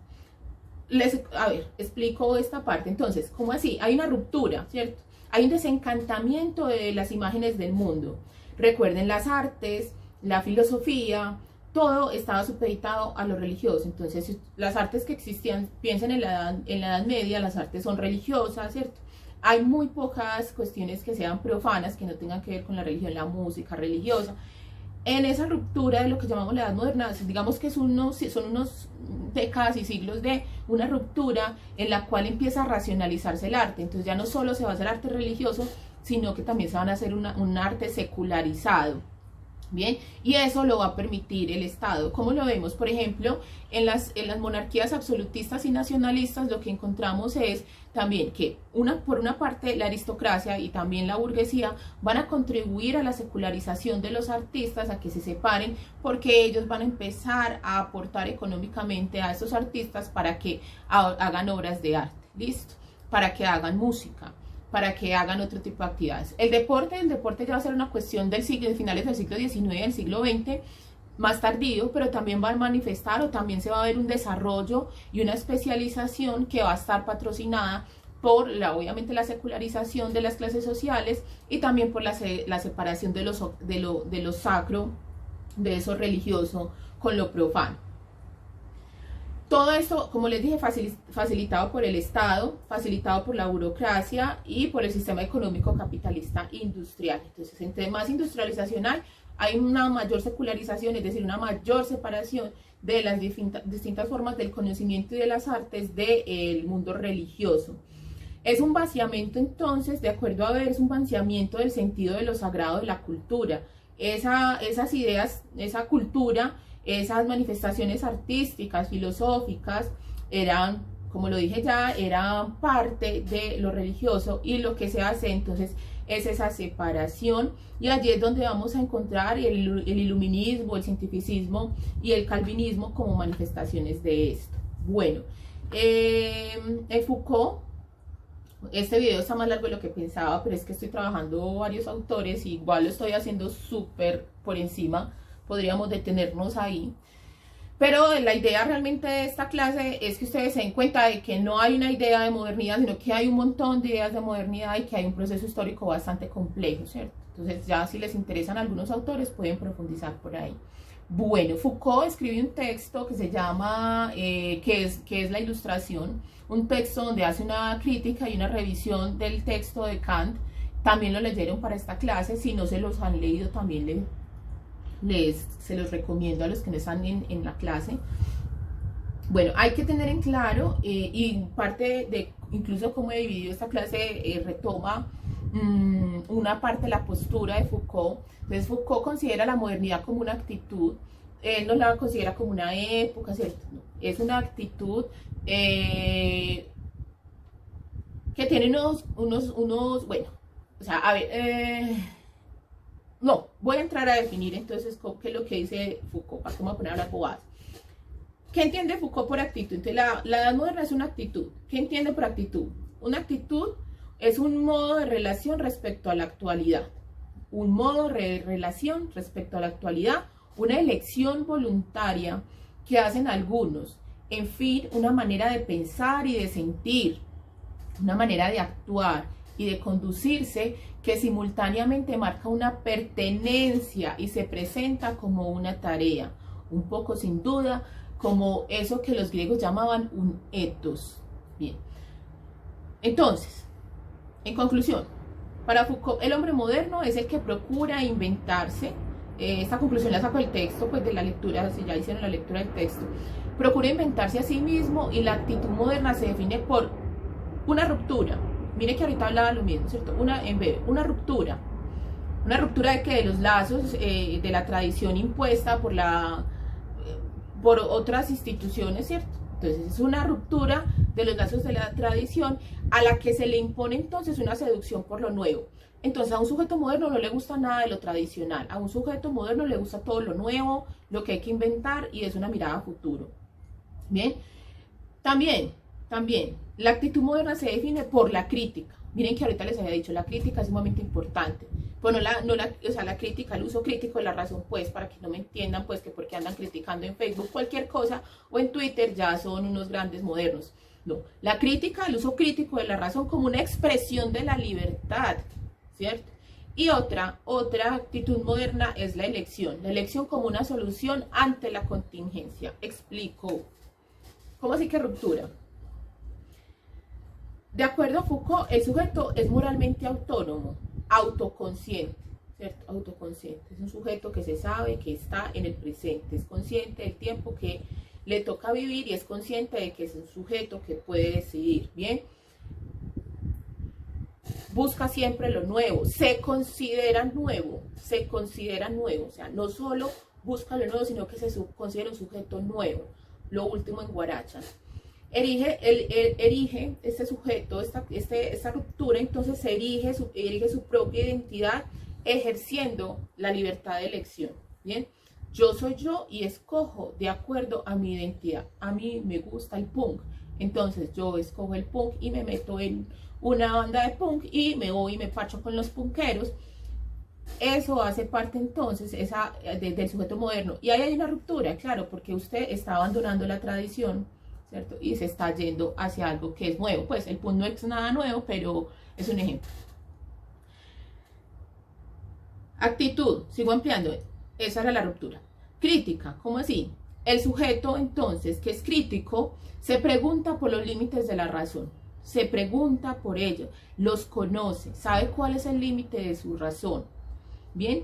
A ver, explico esta parte. Entonces, ¿cómo así? Hay una ruptura, ¿cierto? Hay un desencantamiento de las imágenes del mundo. Recuerden, las artes, la filosofía, todo estaba supeditado a lo religioso. Entonces, las artes que existían, piensen en la Edad Media, las artes son religiosas, ¿cierto? Hay muy pocas cuestiones que sean profanas, que no tengan que ver con la religión, la música religiosa. En esa ruptura de lo que llamamos la Edad Moderna, digamos que son unos décadas y siglos de una ruptura en la cual empieza a racionalizarse el arte. Entonces ya no solo se va a hacer arte religioso, sino que también se van a hacer un arte secularizado. Bien, y eso lo va a permitir el Estado. ¿Cómo lo vemos? Por ejemplo, en las monarquías absolutistas y nacionalistas, lo que encontramos es también que por una parte la aristocracia y también la burguesía van a contribuir a la secularización de los artistas, a que se separen, porque ellos van a empezar a aportar económicamente a esos artistas para que hagan obras de arte, ¿listo? Para que hagan música, para que hagan otro tipo de actividades. El deporte ya va a ser una cuestión de finales del siglo XIX y del siglo XX, más tardío, pero también va a manifestar, o también se va a ver un desarrollo y una especialización que va a estar patrocinada por obviamente la secularización de las clases sociales, y también por la separación de lo sacro, de eso religioso, con lo profano. Todo esto, como les dije, facilitado por el Estado, facilitado por la burocracia y por el sistema económico capitalista industrial. Entonces, entre más industrialización hay una mayor secularización, es decir, una mayor separación de las distintas formas del conocimiento y de las artes del mundo religioso. Es un vaciamiento entonces, de acuerdo a ver, es un vaciamiento del sentido de lo sagrado de la cultura. Esas ideas, esa cultura, esas manifestaciones artísticas, filosóficas, eran, como lo dije ya, eran parte de lo religioso, y lo que se hace entonces es esa separación, y allí es donde vamos a encontrar el iluminismo, el cientificismo y el calvinismo como manifestaciones de esto. Bueno, Foucault, este video está más largo de lo que pensaba, pero es que estoy trabajando varios autores y igual lo estoy haciendo súper por encima, podríamos detenernos ahí. Pero la idea realmente de esta clase es que ustedes se den cuenta de que no hay una idea de modernidad, sino que hay un montón de ideas de modernidad y que hay un proceso histórico bastante complejo, ¿cierto? Entonces ya si les interesan algunos autores pueden profundizar por ahí. Bueno, Foucault escribe un texto que se llama, que es La Ilustración, un texto donde hace una crítica y una revisión del texto de Kant. También lo leyeron para esta clase, si no se los han leído también se los recomiendo a los que no están en la clase. Bueno, hay que tener en claro, y parte de incluso cómo he dividido esta clase, retoma una parte de la postura de Foucault. Entonces Foucault considera la modernidad como una actitud, él no la considera como una época, ¿cierto? No, es una actitud que tiene bueno, o sea, a ver, no, voy a entrar a definir entonces qué es lo que dice Foucault, para que me voy a poner a hablar bobadas. ¿Qué entiende Foucault por actitud? Entonces la edad moderna es una actitud. ¿Qué entiende por actitud? Una actitud es un modo de relación respecto a la actualidad. Un modo de relación respecto a la actualidad, una elección voluntaria que hacen algunos. En fin, una manera de pensar y de sentir, una manera de actuar y de conducirse que simultáneamente marca una pertenencia y se presenta como una tarea, un poco sin duda como eso que los griegos llamaban un ethos. Bien, entonces, en conclusión, para Foucault el hombre moderno es el que procura inventarse, esta conclusión la saco del texto, pues de la lectura, si ya hicieron la lectura del texto, procura inventarse a sí mismo, y la actitud moderna se define por una ruptura. Mire que ahorita hablaba lo mismo, ¿cierto? Una ruptura de que de los lazos de la tradición impuesta por otras instituciones, ¿cierto? Entonces es una ruptura de los lazos de la tradición a la que se le impone entonces una seducción por lo nuevo. Entonces a un sujeto moderno no le gusta nada de lo tradicional, a un sujeto moderno le gusta todo lo nuevo, lo que hay que inventar, y es una mirada a futuro. Bien, también, la actitud moderna se define por la crítica. Miren que ahorita les había dicho, la crítica es sumamente importante. Pues o sea, la crítica, el uso crítico de la razón, pues, para que no me entiendan, pues, que porque andan criticando en Facebook cualquier cosa o en Twitter ya son unos grandes modernos. No, la crítica, el uso crítico de la razón como una expresión de la libertad, ¿cierto? Y otra actitud moderna es la elección como una solución ante la contingencia. Explico. ¿Cómo así que ruptura? De acuerdo a Foucault, el sujeto es moralmente autónomo, autoconsciente, ¿cierto? Autoconsciente. Es un sujeto que se sabe que está en el presente, es consciente del tiempo que le toca vivir y es consciente de que es un sujeto que puede decidir, ¿bien? Busca siempre lo nuevo, se considera nuevo, o sea, no solo busca lo nuevo, sino que se considera un sujeto nuevo, lo último en guarachas. Erige este sujeto, esta ruptura, entonces erige su propia identidad ejerciendo la libertad de elección, ¿bien? Yo soy yo y escojo de acuerdo a mi identidad. A mí me gusta el punk, entonces yo escojo el punk y me meto en una banda de punk y me voy y me parcho con los punkeros. Eso hace parte entonces del sujeto moderno. Y ahí hay una ruptura, claro, porque usted está abandonando la tradición, ¿cierto? Y se está yendo hacia algo que es nuevo. Pues el punk no es nada nuevo, pero es un ejemplo. Actitud, sigo ampliando. Esa era la ruptura. Crítica, ¿cómo así? El sujeto entonces que es crítico se pregunta por los límites de la razón. Se pregunta por ellos, los conoce, sabe cuál es el límite de su razón. Bien,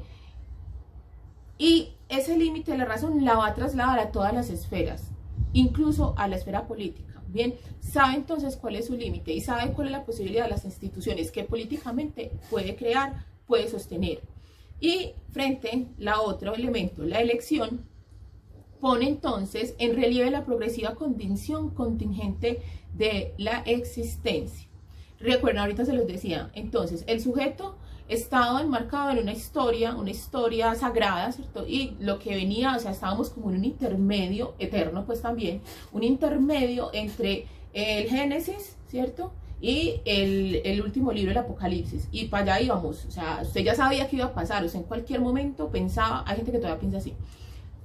Y ese límite de la razón la va a trasladar a todas las esferas, incluso a la esfera política. Bien, sabe entonces cuál es su límite y sabe cuál es la posibilidad de las instituciones que políticamente puede crear, puede sostener. Y frente a otro elemento, la elección, pone entonces en relieve la progresiva condición contingente de la existencia. Recuerden, ahorita se los decía, entonces el sujeto estaba enmarcado en una historia sagrada, ¿cierto? Y lo que venía, o sea, estábamos como en un intermedio eterno, pues también, un intermedio entre el Génesis, ¿cierto? Y el último libro, el Apocalipsis, y para allá íbamos, o sea, usted ya sabía que iba a pasar, o sea, en cualquier momento pensaba, hay gente que todavía piensa así,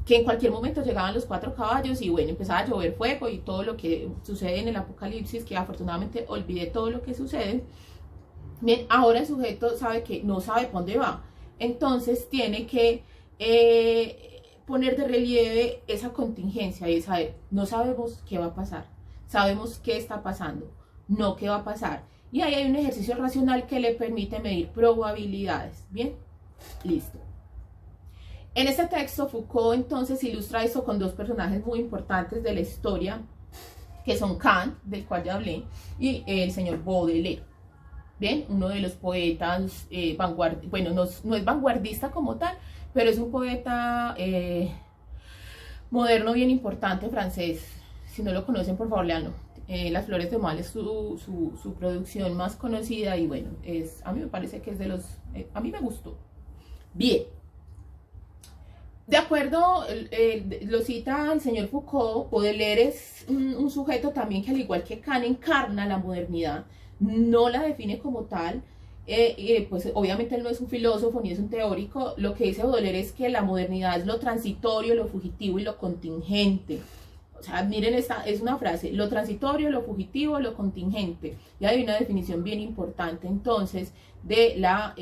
que en cualquier momento llegaban los 4 caballos y bueno, empezaba a llover fuego y todo lo que sucede en el Apocalipsis, que afortunadamente olvidé todo lo que sucede. Bien, ahora el sujeto sabe que no sabe por dónde va, entonces tiene que poner de relieve esa contingencia y saber, no sabemos qué va a pasar, sabemos qué está pasando, no qué va a pasar. Y ahí hay un ejercicio racional que le permite medir probabilidades. Bien, listo. En este texto, Foucault entonces ilustra esto con 2 personajes muy importantes de la historia, que son Kant, del cual ya hablé, y el señor Baudelaire. Bien, uno de los poetas vanguardistas, bueno, no es vanguardista como tal, pero es un poeta moderno bien importante francés. Si no lo conocen, por favor, leanlo. Las Flores de Mal es su producción más conocida y bueno, a mí me parece que es de los... a mí me gustó. Bien. De acuerdo, lo cita el señor Foucault, Baudelaire es un sujeto también que al igual que Kant encarna la modernidad, no la define como tal, pues obviamente él no es un filósofo ni es un teórico. Lo que dice Baudelaire es que la modernidad es lo transitorio, lo fugitivo y lo contingente. O sea, miren, esta es una frase, lo transitorio, lo fugitivo, lo contingente. Y hay una definición bien importante entonces de la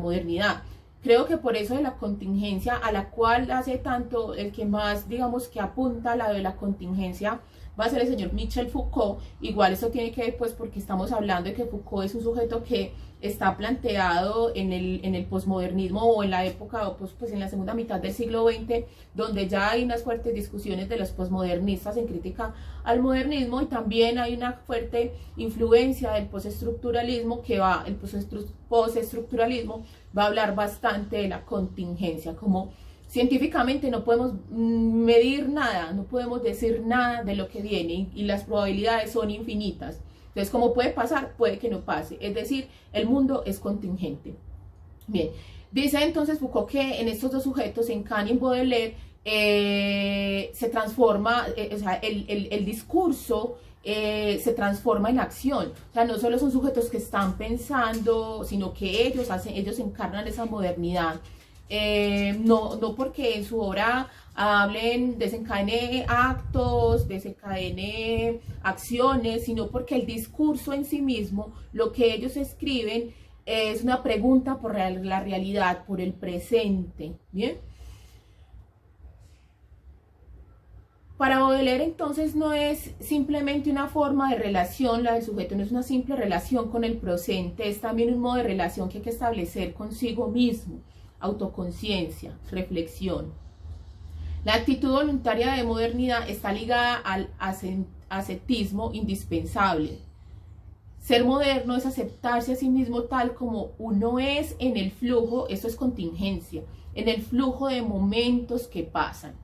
modernidad. Creo que por eso de la contingencia, a la cual hace tanto el que más, digamos, que apunta a la de la contingencia, va a ser el señor Michel Foucault. Igual esto tiene que ver, pues, porque estamos hablando de que Foucault es un sujeto que está planteado en el posmodernismo o en la época, pues en la segunda mitad del siglo XX, donde ya hay unas fuertes discusiones de los posmodernistas en crítica al modernismo, y también hay una fuerte influencia del postestructuralismo el postestructuralismo va a hablar bastante de la contingencia, como científicamente no podemos medir nada, no podemos decir nada de lo que viene y las probabilidades son infinitas. Entonces, como puede pasar, puede que no pase. Es decir, el mundo es contingente. Bien, dice entonces Foucault que en estos 2 sujetos, en Kant y en Baudelaire, se transforma, o sea, el discurso se transforma en acción. O sea, no solo son sujetos que están pensando, sino que ellos encarnan esa modernidad. No porque en su obra desencadene actos, desencadene acciones, sino porque el discurso en sí mismo, lo que ellos escriben, es una pregunta por la realidad, por el presente. Bien. Para Baudelaire entonces no es simplemente una forma de relación, la del sujeto no es una simple relación con el presente, es también un modo de relación que hay que establecer consigo mismo, autoconciencia, reflexión. La actitud voluntaria de modernidad está ligada al ascetismo indispensable. Ser moderno es aceptarse a sí mismo tal como uno es en el flujo, esto es contingencia, en el flujo de momentos que pasan.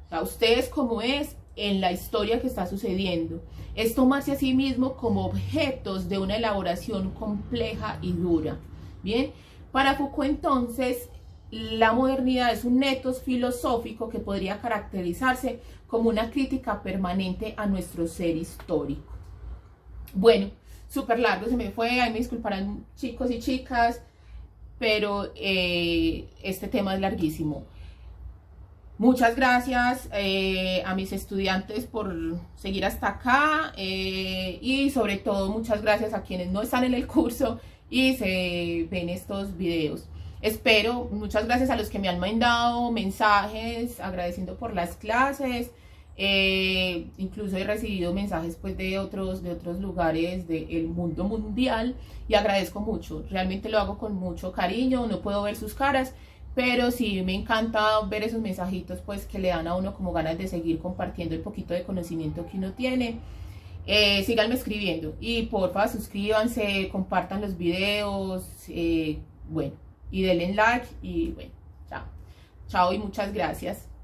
O sea, usted es como es en la historia que está sucediendo. Es tomarse a sí mismo como objetos de una elaboración compleja y dura. Bien, para Foucault entonces, la modernidad es un etos filosófico que podría caracterizarse como una crítica permanente a nuestro ser histórico. Bueno, súper largo se me fue, ahí me disculparán chicos y chicas, pero este tema es larguísimo. Muchas gracias a mis estudiantes por seguir hasta acá y sobre todo muchas gracias a quienes no están en el curso y se ven estos videos. Espero, muchas gracias a los que me han mandado mensajes agradeciendo por las clases, incluso he recibido mensajes pues de otros lugares del mundo mundial y agradezco mucho, realmente lo hago con mucho cariño, no puedo ver sus caras, pero sí me encanta ver esos mensajitos pues que le dan a uno como ganas de seguir compartiendo el poquito de conocimiento que uno tiene. Síganme escribiendo y porfa suscríbanse, compartan los videos, bueno, y denle like y bueno, chao, chao y muchas gracias.